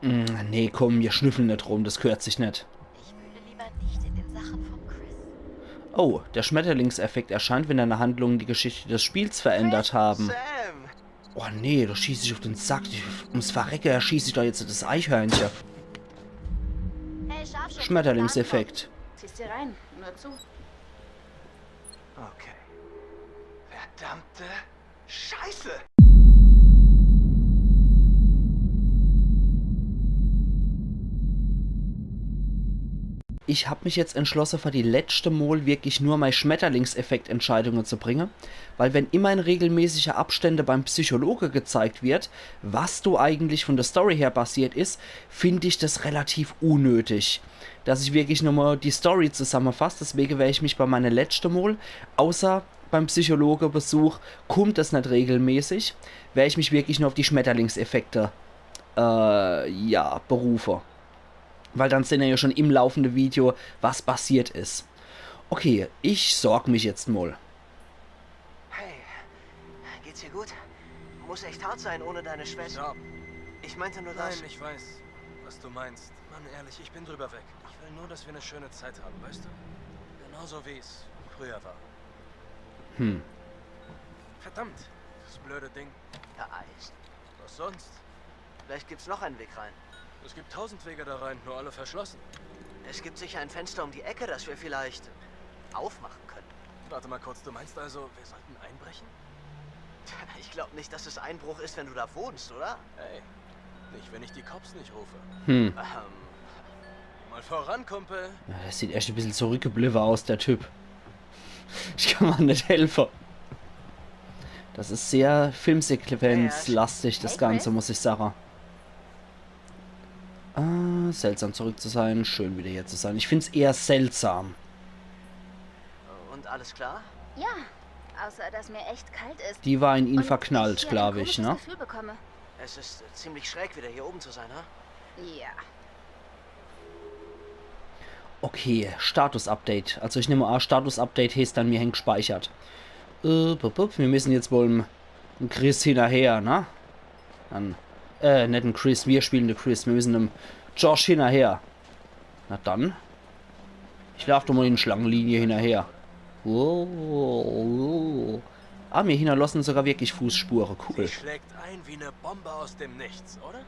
Nee, komm, wir schnüffeln nicht rum, das gehört sich nicht. Ich wühle lieber nicht in den Sachen von Chris. Oh, der Schmetterlingseffekt erscheint, wenn deine Handlungen die Geschichte des Spiels verändert haben. Sam! Oh nee, da schieße ich auf den Sack. Ums Verrecken erschieße ich doch jetzt das Eichhörnchen. Hey, Scharfschütze, bist du angekommen? Schmetterlingseffekt. Zieh's dir rein, nur zu. Okay. Verdammte Scheiße! Ich habe mich jetzt entschlossen, für die letzte Mal wirklich nur meine Schmetterlingseffekt-Entscheidungen zu bringen, weil wenn immer in regelmäßiger Abstände beim Psychologe gezeigt wird, was du eigentlich von der Story her basiert ist, finde ich das relativ unnötig. Dass ich wirklich nochmal die Story zusammenfasse, deswegen werde ich mich bei meiner letzten Mal, außer beim Psychologebesuch, kommt das nicht regelmäßig, werde ich mich wirklich nur auf die Schmetterlingseffekte, ja, berufe. Weil dann sehen wir ja schon im laufenden Video, was passiert ist. Okay, ich sorge mich jetzt mal. Hey, geht's dir gut? Muss echt hart sein ohne deine Schwester. Ja. Ich meinte nur das. Nein, ich weiß, was du meinst. Mann, ehrlich, ich bin drüber weg. Ich will nur, dass wir eine schöne Zeit haben, weißt du? Genauso wie es früher war. Verdammt, das blöde Ding. Vereist. Was sonst? Vielleicht gibt's noch einen Weg rein. Es gibt 1000 Wege da rein, nur alle verschlossen. Es gibt sicher ein Fenster um die Ecke, das wir vielleicht aufmachen können. Warte mal kurz, du meinst also, wir sollten einbrechen? Ich glaube nicht, dass es Einbruch ist, wenn du da wohnst, oder? Hey, nicht, wenn ich die Cops nicht rufe. Mal voran, Kumpel. Ja, das sieht echt ein bisschen zurückgeblieben aus, der Typ. Ich kann mal nicht helfen. Das ist sehr filmsequenzlastig, das Hey, Ganze, Chris? muss ich sagen. Seltsam zurück zu sein, schön wieder hier zu sein. Ich finde es eher seltsam. Und alles klar? Ja, außer dass mir echt kalt ist. Die war in ihn Und verknallt, ich glaube ein ich, komisches ne? Gefühl bekomme. Es ist ziemlich schräg, wieder hier oben zu sein, ha? Ja. Okay, Status-Update. Also ich nehme an, Status-Update heißt dann, mir hängt gespeichert. Wir müssen jetzt wohl einen Chris hinterher, ne? Dann, nicht einen Chris, wir spielen den Chris. Wir müssen einem Josh hinterher. Na dann. Ich laufe doch mal in Schlangenlinie hinterher. Oh. Ah, mir hinterlassen sogar wirklich Fußspuren. Cool. Sie schlägt ein wie eine Bombe aus dem Nichts, oder?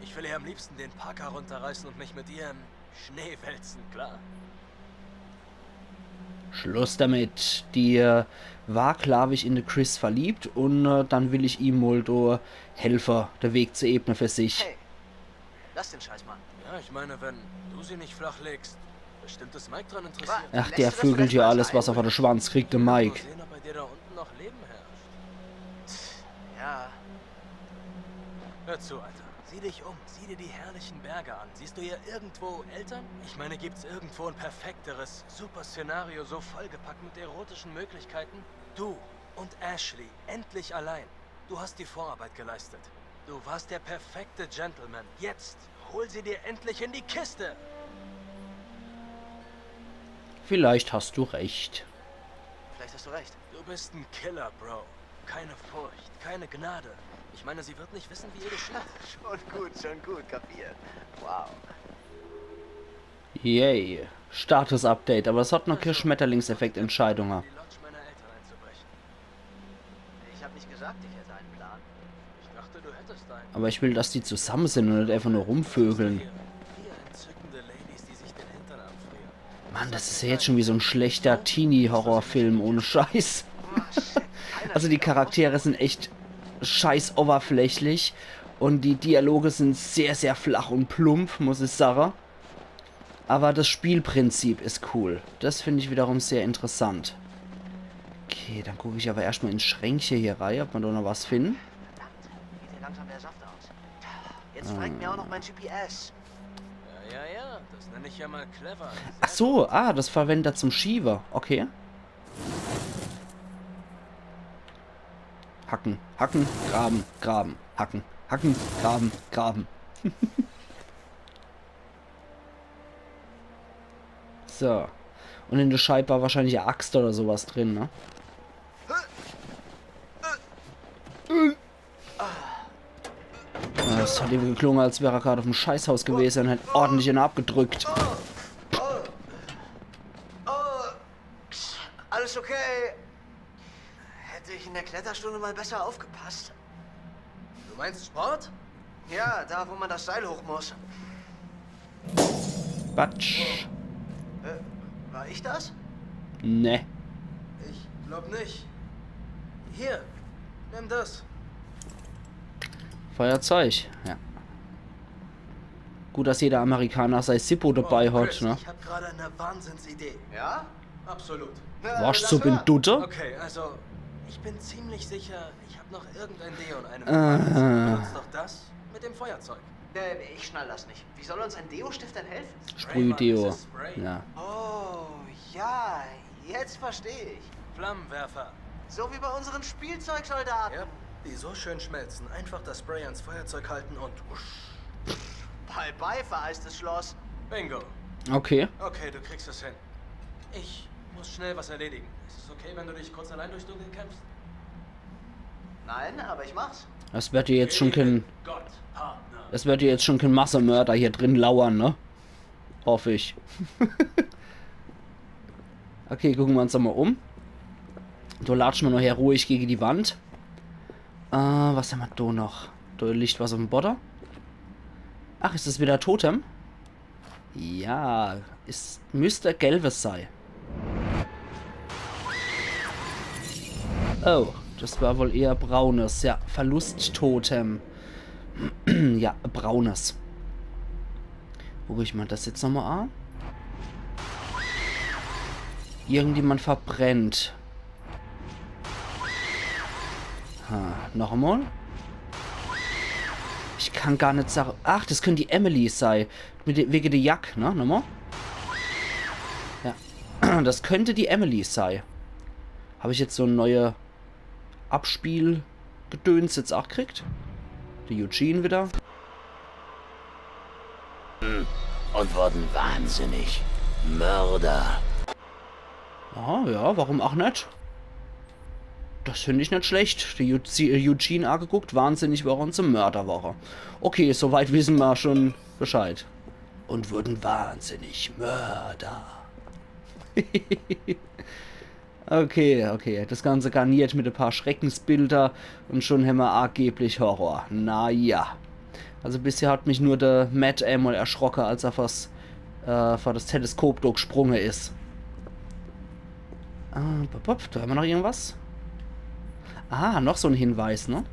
Ich will ihr am liebsten den Parker runterreißen und mich mit ihr im Schnee wälzen, klar? Schluss damit. Die war, glaube ich, in den Chris verliebt und dann will ich ihm mal da helfen, den Weg zu ebnen für sich. Hey, lass den Scheiß, Mann. Ja, ich meine, wenn du sie nicht flach legst, bestimmt ist Mike dran interessiert. Ach, Lässt der du das vögelt vielleicht ja mal alles, sein? was er vor der Schwanz kriegt, der Mike. Mal sehen, ob bei dir da unten noch Leben herrscht. Ja, Hör zu, Alter. Sieh dich um. Sieh dir die herrlichen Berge an. Siehst du hier irgendwo Eltern? Ich meine, gibt's irgendwo ein perfekteres Super-Szenario, so vollgepackt mit erotischen Möglichkeiten? Du und Ashley, endlich allein. Du hast die Vorarbeit geleistet. Du warst der perfekte Gentleman. Jetzt hol sie dir endlich in die Kiste. Vielleicht hast du recht. vielleicht hast du recht. Du bist ein Killer, Bro. Keine Furcht, keine Gnade. Ich meine, sie wird nicht wissen, wie ihr geschieht. Schon gut, kapiert. Wow. Yay. Status-Update, aber es hat noch keine Schmetterlingseffekt-Entscheidungen. Die Lodge meiner Eltern einzubrechen. Ich habe nicht gesagt, ich hätte einen Plan. Ich dachte, du hättest einen. Aber ich will, dass die zusammen sind und nicht einfach nur rumvögeln. Vier entzückende Ladies, die sich den Hintern abfrieren. Mann, das ist ja jetzt schon wie so ein schlechter Teenie-Horrorfilm ohne Scheiß. Oh, shit. Keiner Also die sieht auch Charaktere sind echt scheiß oberflächlich und die Dialoge sind sehr, sehr flach und plump, muss ich sagen. Aber das Spielprinzip ist cool. Das finde ich wiederum sehr interessant. Okay, dann gucke ich aber erstmal ins Schränkchen hier rein, ob wir da noch was finden. Verdammt, geht hier langsam der Saft aus. Jetzt fragt mir auch noch mein GPS. Ja, das nenne ich ja mal clever. Ach so, das verwendet er zum Schieber. Okay. Hacken, hacken, graben, graben, hacken, hacken, graben, graben. So. Und in der Scheibe war wahrscheinlich eine Axt oder sowas drin, ne? das hat ihm geklungen, als wäre er gerade auf dem Scheißhaus gewesen und hätte ordentlich ihn abgedrückt. Alles okay? Hätte ich in der Kletterstunde mal besser aufgepasst. Du meinst Sport? Ja, da wo man das Seil hoch muss. Batsch. War ich das? Ne. Ich glaub nicht. Hier, nimm das. Feuerzeug. Ja. Gut, dass jeder Amerikaner sein Zippo dabei hat, Chris, ne? Ich hab gerade eine Wahnsinnsidee. Ja? Absolut. Warst lass du bin hören. Dutte? Okay, also, ich bin ziemlich sicher, ich habe noch irgendein Deo in einem Benutzt doch das mit dem Feuerzeug. Ich schnall das nicht. Wie soll uns ein Deo-Stift denn helfen? Sprühdeo. Mann, das ist Spray. Ja. Oh, ja, jetzt verstehe ich. Flammenwerfer. So wie bei unseren Spielzeugsoldaten. Ja, die so schön schmelzen. Einfach das Spray ans Feuerzeug halten und wusch. Bye bye, vereistes Schloss. Bingo. Okay. Okay, du kriegst es hin. Ich muss schnell was erledigen. Ist es okay, wenn du dich kurz allein durchs Dunkel kämpfst? Nein, aber ich mach's. Das wird dir jetzt schon kein... Gott, Partner. Das wird dir jetzt schon kein Massenmörder hier drin lauern, ne? Hoffe ich. Okay, gucken wir uns doch mal um. Da latschen wir noch hier ruhig gegen die Wand. Was haben wir da noch? Da liegt was auf dem Boden. Ach, ist das wieder Totem? Ja, es müsste gelbes sein. Oh, das war wohl eher braunes. Ja, Verlusttotem. Ja, braunes. Guck ich mal das jetzt nochmal an. Irgendjemand verbrennt. Noch einmal. Ich kann gar nicht sagen... Ach, das können die Emilys sein. Wegen der Jack, ne? Nochmal. Ja. Das könnte die Emilys sein. Habe ich jetzt so ein neue Abspielgedöns jetzt auch gekriegt? Der Eugene wieder. Und wurden wahnsinnig. Mörder. Ah, ja, warum auch nicht? Das finde ich nicht schlecht. Der Eugene angeguckt, wahnsinnig war und zum Mörderwoche. Okay, soweit wissen wir schon Bescheid. Und wurden wahnsinnig Mörder. Okay. Das Ganze garniert mit ein paar Schreckensbilder und schon haben wir angeblich Horror. Naja. Also bisher hat mich nur der Matt einmal erschrocken, als er vor das Teleskop durchgesprungen ist. Da haben wir noch irgendwas? Ah, noch so ein Hinweis, ne?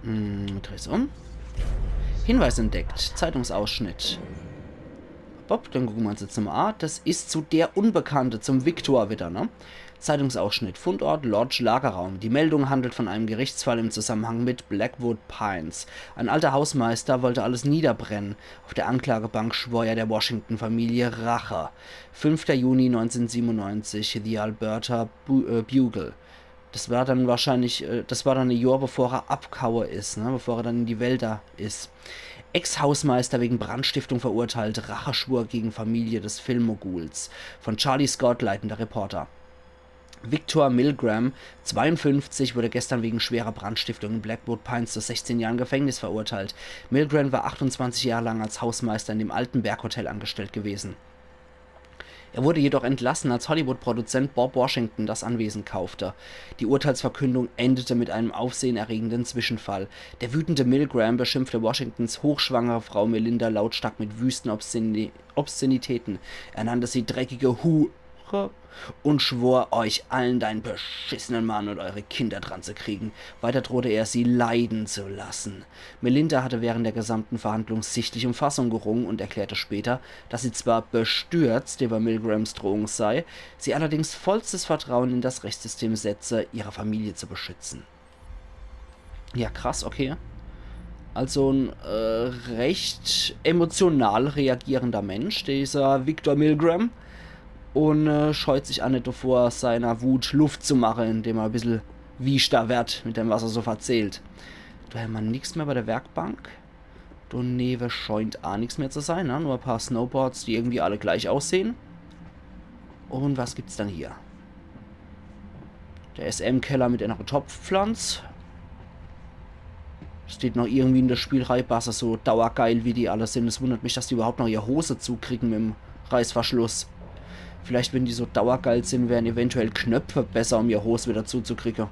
Dreh's um. Hinweis entdeckt. Zeitungsausschnitt. Dann gucken wir uns jetzt nochmal an. Das ist zu der Unbekannte, zum Victor wieder, ne? Zeitungsausschnitt. Fundort Lodge Lagerraum. Die Meldung handelt von einem Gerichtsfall im Zusammenhang mit Blackwood Pines. Ein alter Hausmeister wollte alles niederbrennen. Auf der Anklagebank schwor er der Washington-Familie Rache. 5. Juni 1997, The Alberta Bugle. Das war dann wahrscheinlich, das war dann ein Jahr, bevor er abgehauen ist, ne? Bevor er dann in die Wälder ist. Ex-Hausmeister wegen Brandstiftung verurteilt, Racheschwur gegen Familie des Filmmoguls. Von Charlie Scott, leitender Reporter. Victor Milgram, 52, wurde gestern wegen schwerer Brandstiftung in Blackwood Pines zu 16 Jahren Gefängnis verurteilt. Milgram war 28 Jahre lang als Hausmeister in dem alten Berghotel angestellt gewesen. Er wurde jedoch entlassen, als Hollywood-Produzent Bob Washington das Anwesen kaufte. Die Urteilsverkündung endete mit einem aufsehenerregenden Zwischenfall. Der wütende Milgram beschimpfte Washingtons hochschwangere Frau Melinda lautstark mit wüsten Obszönitäten. Er nannte sie dreckige Hure und schwor, euch allen deinen beschissenen Mann und eure Kinder dran zu kriegen. Weiter drohte er, sie leiden zu lassen. Melinda hatte während der gesamten Verhandlung sichtlich um Fassung gerungen und erklärte später, dass sie zwar bestürzt über Milgrams Drohung sei, sie allerdings vollstes Vertrauen in das Rechtssystem setze, ihre Familie zu beschützen. Ja, krass, okay. Also ein recht emotional reagierender Mensch, dieser Victor Milgram. Und scheut sich auch nicht davor, seiner Wut Luft zu machen, indem er ein bisschen wieschter wird mit dem, was er so erzählt. Da haben wir nichts mehr bei der Werkbank. Da neben scheint auch nichts mehr zu sein, ne? Nur ein paar Snowboards, die irgendwie alle gleich aussehen. Und was gibt's dann hier? Der SM-Keller mit einer Topfpflanze. Steht noch irgendwie in der Spielreihe-Basse so dauergeil, wie die alle sind. Es wundert mich, dass die überhaupt noch ihre Hose zukriegen mit dem Reißverschluss. Vielleicht, wenn die so dauergeil sind, wären eventuell Knöpfe besser, um ihre Hose wieder zuzukriegen.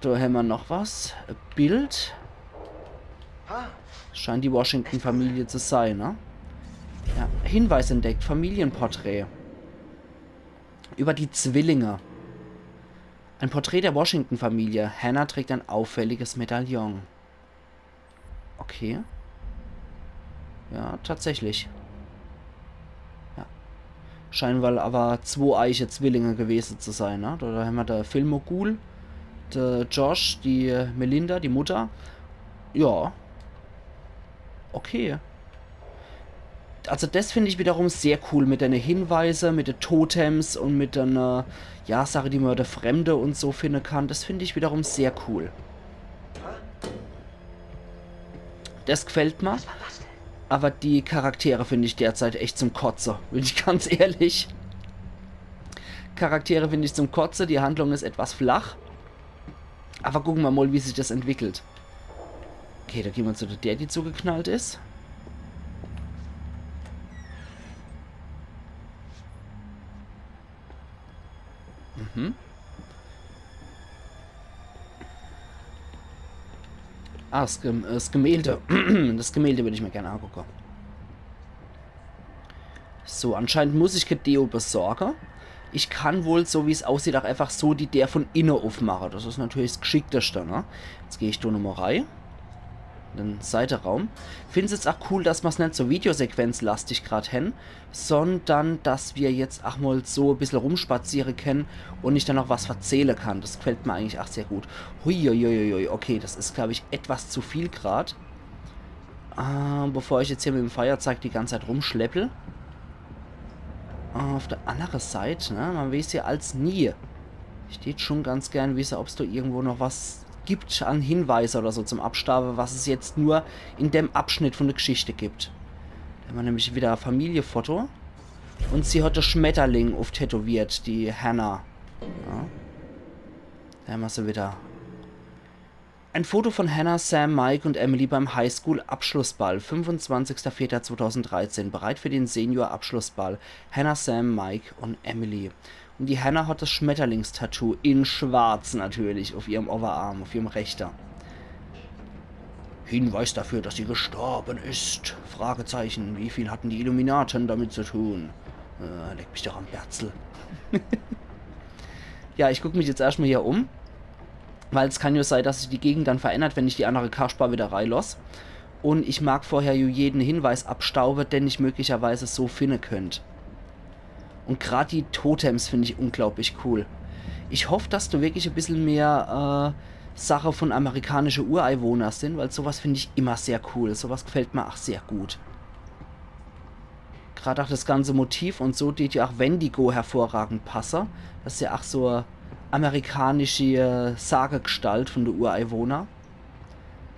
Da haben wir noch was. Ein Bild. Scheint die Washington-Familie zu sein, ne? Ja, Hinweis entdeckt. Familienporträt. Über die Zwillinge. Ein Porträt der Washington-Familie. Hannah trägt ein auffälliges Medaillon. Okay. Ja, tatsächlich. Ja. Scheinen wohl aber zweieiche Zwillinge gewesen zu sein, ne? Da haben wir der Filmmogul, der Josh, die Melinda, die Mutter. Ja. Okay. Also das finde ich wiederum sehr cool mit den Hinweisen, mit den Totems und mit einer, ja, Sache, die man der Fremde und so finden kann. Das finde ich wiederum sehr cool. Das gefällt mir. Aber die Charaktere finde ich derzeit echt zum Kotzen, bin ich ganz ehrlich. Charaktere finde ich zum Kotzen, die Handlung ist etwas flach. Aber gucken wir mal, wie sich das entwickelt. Okay, da gehen wir zu der, die zugeknallt ist. Ah, das Gemälde. Das Gemälde würde ich mir gerne angucken. So, anscheinend muss ich kein Deo besorgen. Ich kann wohl, so wie es aussieht, auch einfach so die der von innen aufmachen. Das ist natürlich das Geschickteste, ne? Jetzt gehe ich da nochmal rein. Den Seitenraum. Finde es jetzt auch cool, dass wir es nicht so videosequenzlastig gerade haben, sondern dass wir jetzt auch mal so ein bisschen rumspazieren können und ich dann noch was erzählen kann. Das gefällt mir eigentlich auch sehr gut. Huiuiuiui, okay, das ist, glaube ich, etwas zu viel gerade. Bevor ich jetzt hier mit dem Feuerzeug die ganze Zeit rumschleppel. Auf der anderen Seite, ne, man weiß ja als nie. Ich würde schon ganz gern wissen, ob es da irgendwo noch was gibt an Hinweise oder so zum Abstaben, was es jetzt nur in dem Abschnitt von der Geschichte gibt. Da haben wir nämlich wieder ein Familienfoto. Und sie hat den Schmetterling auftätowiert, die Hannah. Ja. Da haben wir sie wieder. Ein Foto von Hannah, Sam, Mike und Emily beim Highschool-Abschlussball. 25.04.2013. Bereit für den Senior-Abschlussball. Hannah, Sam, Mike und Emily. Und die Hannah hat das Schmetterlingstattoo in schwarz natürlich auf ihrem Oberarm, auf ihrem rechter. Hinweis dafür, dass sie gestorben ist. Fragezeichen. Wie viel hatten die Illuminaten damit zu tun? Leck mich doch am Berzel. Ja, ich gucke mich jetzt erstmal hier um. Weil es kann ja sein, dass sich die Gegend dann verändert, wenn ich die andere Karspar wieder reinlasse. Und ich mag vorher jeden Hinweis abstauben, den ich möglicherweise so finden könnte. Und gerade die Totems finde ich unglaublich cool. Ich hoffe, dass du wirklich ein bisschen mehr Sache von amerikanischen Ureinwohnern sind, weil sowas finde ich immer sehr cool. Sowas gefällt mir auch sehr gut. Gerade auch das ganze Motiv und so, die ja auch Wendigo hervorragend passen. Das ist ja auch so eine amerikanische Sagegestalt von der Ureinwohner.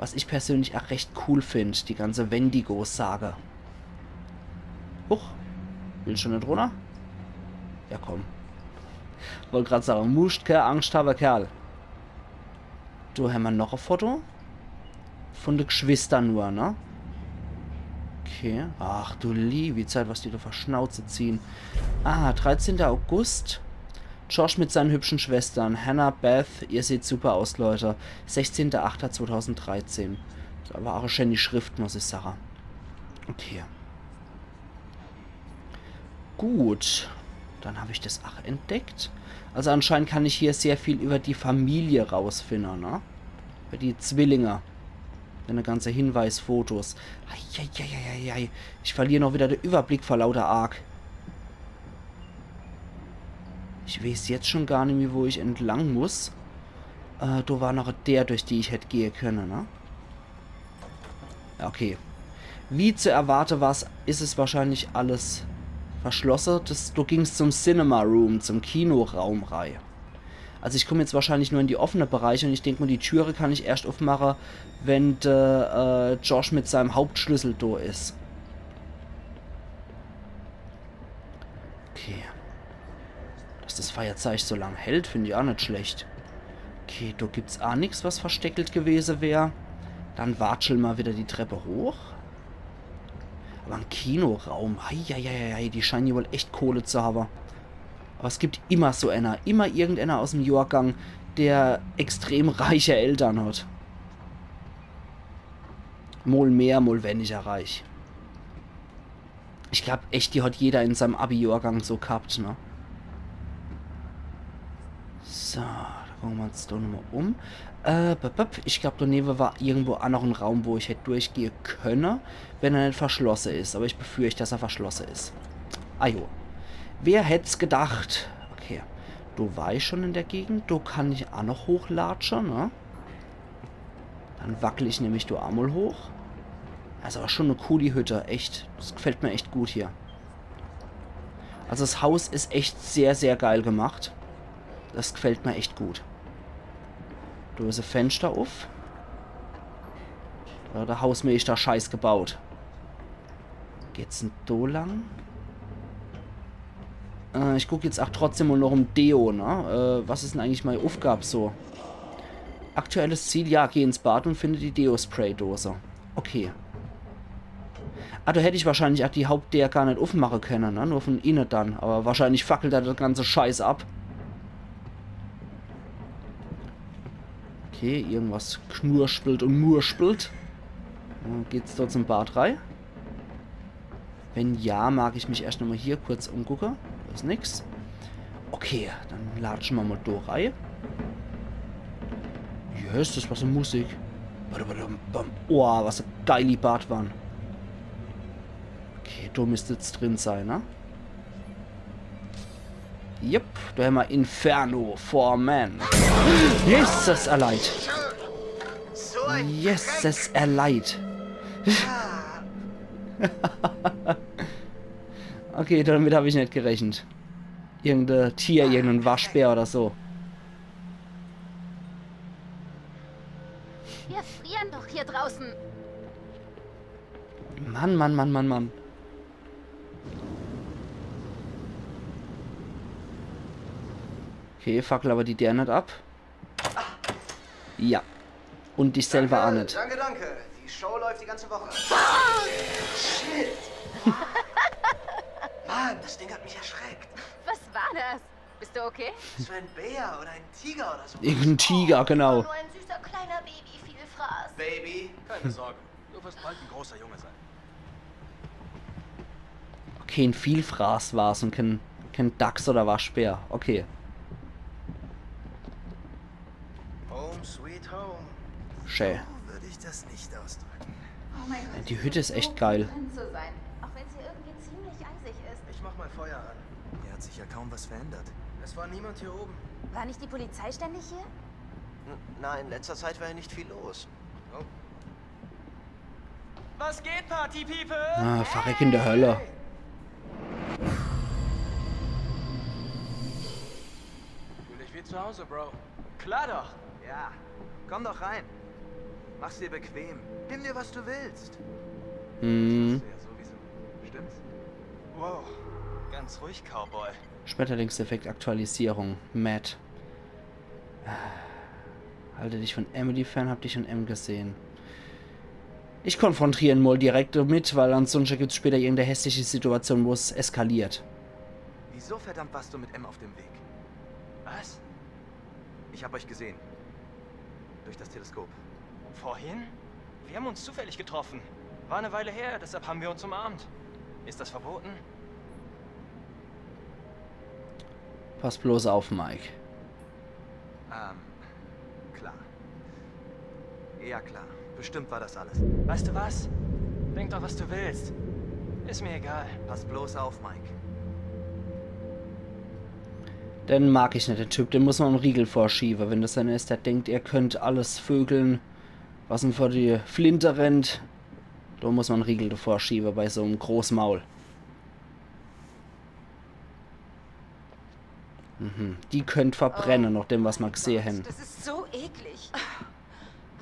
Was ich persönlich auch recht cool finde, die ganze Wendigo-Sage. Huch, willst du nicht runter? Ja, komm. Wollte gerade sagen, musst keine Angst haben, Kerl. Da haben wir noch ein Foto. Von den Geschwistern nur, ne? Okay. Ach du liebe Zeit, was die da für Schnauze ziehen. 13. August. Josh mit seinen hübschen Schwestern. Hannah, Beth, ihr seht super aus, Leute. 16.08.2013. Das war auch schon die Schrift, muss ich sagen. Okay. Gut. Dann habe ich das auch entdeckt. Also anscheinend kann ich hier sehr viel über die Familie rausfinden, ne? Über die Zwillinge. Eine ganze Hinweisfotos. Eieieiei. Ich verliere noch wieder den Überblick vor lauter Arg. Ich weiß jetzt schon gar nicht mehr, wo ich entlang muss. Da war noch der, durch die ich hätte gehen können, ne? Ja, okay. Wie zu erwarten war, ist es wahrscheinlich alles verschlossen. Du gingst zum Cinema Room, zum Kinoraum rein. Also ich komme jetzt wahrscheinlich nur in die offenen Bereiche und ich denke mal, die Türe kann ich erst aufmachen, wenn Josh mit seinem Hauptschlüssel da ist. Okay. Dass das Feuerzeug so lang hält, finde ich auch nicht schlecht. Okay, da gibt's auch nichts, was versteckelt gewesen wäre. Dann watscheln wir wieder die Treppe hoch. Aber ein Kinoraum. Eieieiei, die scheinen hier wohl echt Kohle zu haben. Aber es gibt immer so einer. Immer irgendeiner aus dem Jahrgang, der extrem reiche Eltern hat. Mal mehr, mal weniger reich. Ich glaube echt, die hat jeder in seinem Abi-Jahrgang so gehabt, ne? So, da gucken wir uns da nochmal um. Ich glaube, daneben war irgendwo auch noch ein Raum, wo ich hätte durchgehen können, wenn er nicht verschlossen ist. Aber ich befürchte, dass er verschlossen ist. Ah jo. Wer hätte es gedacht? Okay. Du war ich schon in der Gegend. Du kann ich auch noch hochlatschen, ne? Dann wackel ich nämlich du einmal hoch. Also schon eine coole Hütte. Echt. Das gefällt mir echt gut hier. Also das Haus ist echt sehr, sehr geil gemacht. Das gefällt mir echt gut. Da ist ein Fenster auf. Da hat der Hausmeister Scheiß gebaut. Geht's denn da lang? Ich gucke jetzt auch trotzdem mal noch um Deo, ne? Was ist denn eigentlich meine Aufgabe so? Aktuelles Ziel, ja, geh ins Bad und finde die Deo-Spray-Dose. Okay. Ah, da hätte ich wahrscheinlich auch die Hauptdeo gar nicht aufmachen können, ne? Nur von innen dann. Aber wahrscheinlich fackelt er das ganze Scheiß ab. Okay, irgendwas knurspelt und murspelt. Geht's dort zum Bad rein? Wenn ja, mag ich mich erst nochmal hier kurz umgucken. Da ist nix. Okay, dann latschen wir mal da rein. Ja, ist das was für Musik? Oh, was eine geile Badwanne. Okay, da müsste jetzt drin sein, ne? Jupp, da haben wir Inferno for Man. Jesus erleid. Jesus erleid. Okay, damit habe ich nicht gerechnet. Irgendein Tier, irgendein Waschbär oder so. Wir frieren doch hier draußen. Mann. Okay, fackel aber die der nicht ab. Ja. Und dich selber auch nicht. Danke. Die Show läuft die ganze Woche. Shit! Mann, das Ding hat mich erschreckt. Was war das? Bist du okay? Das war ein Bär oder ein Tiger oder so. Irgendein Tiger, genau. Nur ein süßer kleiner Baby-Vielfraß. Baby. Keine Sorge, du wirst bald ein großer Junge sein. Okay, ein Vielfraß war es und kein Dachs oder Waschbär. Okay. Home sweet home. Schön. So würde ich das nicht ausdrücken. Oh mein Gott. Die Hütte ist echt geil. Drin zu sein, auch wenn sie irgendwie ziemlich eisig ist. Ich mach mal Feuer an. Hier hat sich ja kaum was verändert. Es war niemand hier oben. War nicht die Polizei ständig hier? Nein, in letzter Zeit war ja nicht viel los. Oh. Was geht, Party People? Ah, verreck in der Hölle. Fühl dich wie zu Hause, Bro. Klar doch. Ja, komm doch rein. Mach's dir bequem. Nimm dir, was du willst. Hm. Ja, sowieso. Stimmt's? Wow. Ganz ruhig, Cowboy. Schmetterlingseffekt Aktualisierung. Matt. Halte dich von Emily fern, hab dich und M gesehen. Ich konfrontiere ihn mal direkt damit, weil ansonsten gibt es später irgendeine hässliche Situation, wo es eskaliert. Wieso verdammt warst du mit M auf dem Weg? Was? Ich hab euch gesehen. Durch das Teleskop. Vorhin? Wir haben uns zufällig getroffen. War eine Weile her, deshalb haben wir uns umarmt. Ist das verboten? Pass bloß auf, Mike. Klar. Ja, klar. Bestimmt war das alles. Weißt du was? Denk doch, was du willst. Ist mir egal. Pass bloß auf, Mike. Den mag ich nicht, den Typ. Den muss man einen Riegel vorschieben. Wenn das einer ist, der denkt, ihr könnt alles vögeln, was ihm vor die Flinte rennt. Da muss man einen Riegel davor schieben bei so einem Großmaul. Die könnt verbrennen, nach dem, was wir gesehen haben. Das ist so eklig.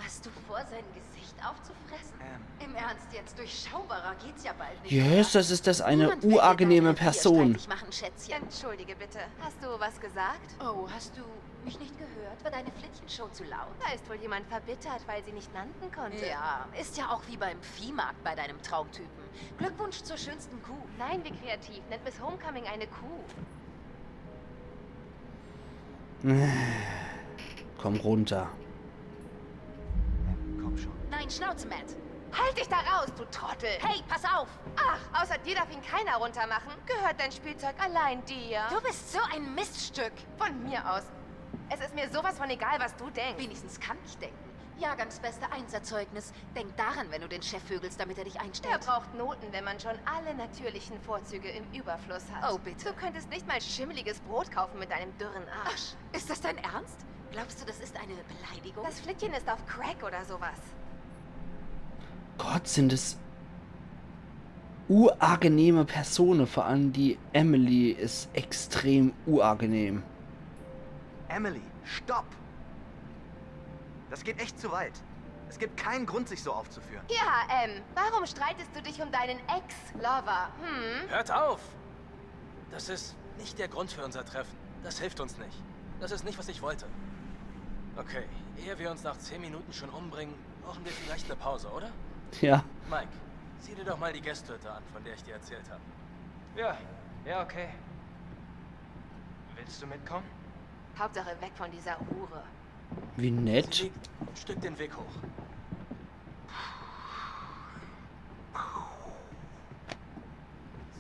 Was Hast du vor, sein Gesicht aufzufressen? Im Ernst jetzt, durchschaubarer geht's ja bald nicht. Yes, das ist das eine unangenehme Person. Machen, Schätzchen. Entschuldige bitte. Hast du was gesagt? Oh, hast du mich nicht gehört? War deine Flittchenshow zu laut? Da ist wohl jemand verbittert, weil sie nicht landen konnte. Ja, ist ja auch wie beim Viehmarkt bei deinem Traumtypen. Glückwunsch zur schönsten Kuh. Nein, wie kreativ. Nennt Miss Homecoming eine Kuh. Komm runter. Komm schon. Nein, Schnauze, Matt. Halt dich da raus, du Trottel. Hey, pass auf. Ach, außer dir darf ihn keiner runtermachen. Gehört dein Spielzeug allein dir. Du bist so ein Miststück. Von mir aus. Es ist mir sowas von egal, was du denkst. Wenigstens kann ich denken. Jahrgangsbeste Einserzeugnis. Denk daran, wenn du den Chef vögelst, damit er dich einstellt. Er braucht Noten, wenn man schon alle natürlichen Vorzüge im Überfluss hat. Oh, bitte. Du könntest nicht mal schimmeliges Brot kaufen mit deinem dürren Arsch. Ach, ist das dein Ernst? Glaubst du, das ist eine Beleidigung? Das Flittchen ist auf Crack oder sowas. Gott, sind es unangenehme Personen. Vor allem die Emily ist extrem unangenehm. Emily, stopp! Das geht echt zu weit. Es gibt keinen Grund, sich so aufzuführen. Ja, warum streitest du dich um deinen Ex-Lover? Hört auf! Das ist nicht der Grund für unser Treffen. Das hilft uns nicht. Das ist nicht, was ich wollte. Okay, ehe wir uns nach 10 Minuten schon umbringen, brauchen wir vielleicht eine Pause, oder? Ja. Mike, sieh dir doch mal die Gästhütte an, von der ich dir erzählt habe. Ja, okay. Willst du mitkommen? Hauptsache weg von dieser Hure. Wie Sie nett. liegt ein Stück den Weg hoch.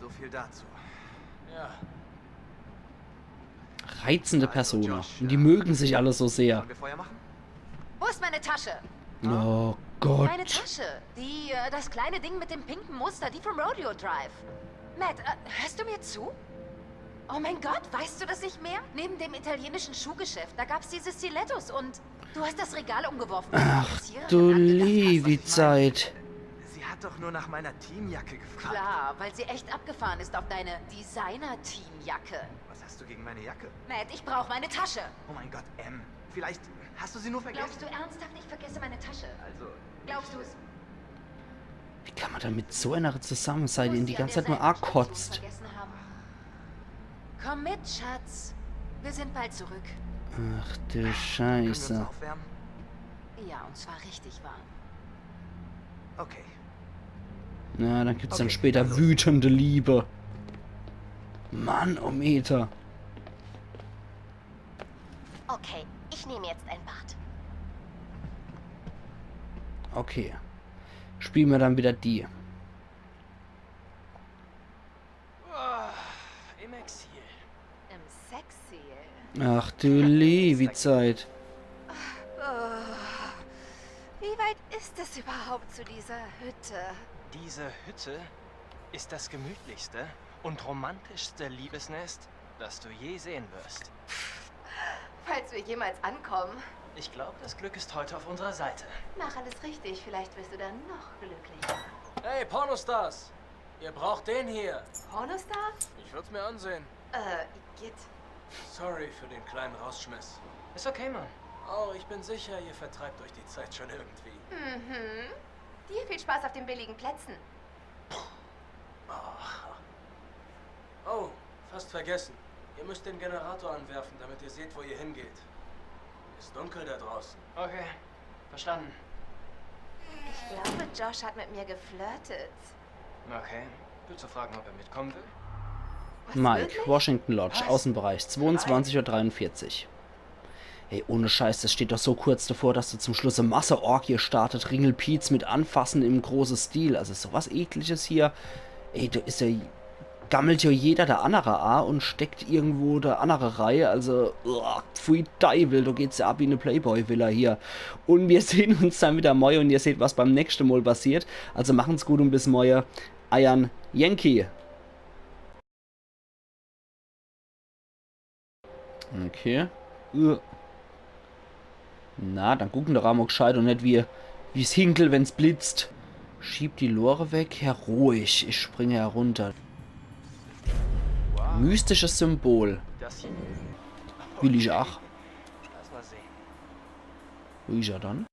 So viel dazu. Ja, Reizende Personen. Und die mögen sich alle so sehr. Wollen wir Feuer machen? Wo ist meine Tasche? Oh Gott. Meine Tasche. Die, das kleine Ding mit dem pinken Muster, die vom Rodeo Drive. Matt, hörst du mir zu? Oh mein Gott, weißt du das nicht mehr? Neben dem italienischen Schuhgeschäft, da gab's diese Stilettos und du hast das Regal umgeworfen. Ach du liebe Zeit. Sie hat doch nur nach meiner Teamjacke gefragt. Klar, weil sie echt abgefahren ist auf deine Designer-Teamjacke. Was hast du gegen meine Jacke? Matt, ich brauche meine Tasche. Oh mein Gott, vielleicht hast du sie nur vergessen? Glaubst du ernsthaft, ich vergesse meine Tasche? Also, Glaubst du es? Wie kann man da mit so einer zusammen sein, die Muss die sie ganze an Zeit nur derselben Station kotzt? vergessen haben. Komm mit, Schatz. Wir sind bald zurück. Ach du können wir uns Scheiße. aufwärmen? Ja, und zwar richtig warm. Okay. Na, dann gibt's dann Okay, später also. wütende Liebe. Mann, oh Meter. Okay, ich nehme jetzt ein Bad. Okay. Spielen wir dann wieder die. im Exil. Im Sexy. Ach du liebe Zeit. Wie weit ist es überhaupt zu dieser Hütte? Diese Hütte ist das gemütlichste und romantischste Liebesnest, das du je sehen wirst. Falls wir jemals ankommen. Ich glaube, das Glück ist heute auf unserer Seite. Mach alles richtig, vielleicht wirst du dann noch glücklicher. Hey, Pornostars! Ihr braucht den hier. Pornostar? Ich würd's mir ansehen. Git. Sorry für den kleinen Rausschmiss. Ist okay, Mann. Oh, ich bin sicher, ihr vertreibt euch die Zeit schon irgendwie. Mhm. Dir viel Spaß auf den billigen Plätzen. Oh, fast vergessen. Ihr müsst den Generator anwerfen, damit ihr seht, wo ihr hingeht. Ist dunkel da draußen. Okay, verstanden. Ich glaube, Josh hat mit mir geflirtet. Okay, willst du fragen, ob er mitkommen will? Was, Mike, wirklich? Washington Lodge, Was? Außenbereich, 22:43 Uhr. Ey, ohne Scheiß, das steht doch so kurz davor, dass du zum Schluss eine Masseorgie startet. Ringelpiez mit Anfassen im großen Stil. Also sowas Ekliges hier. Ey, da ist ja... gammelt ja jeder der andere an und steckt irgendwo der andere Reihe. Also, pfui Teufel, da geht's ja ab wie eine Playboy-Villa hier. Und wir sehen uns dann wieder morgen und ihr seht, was beim nächsten Mal passiert. Also machen's gut und bis morgen. Ian Yankee. Okay. Na, dann gucken der Ramok gescheit und nicht wie's Hinkel, wenn's blitzt. Schieb die Lore weg, heroisch. Ich springe herunter. Wow, Mystisches Symbol. das hier. Will ich auch. Lass mal sehen. Wo ist er dann?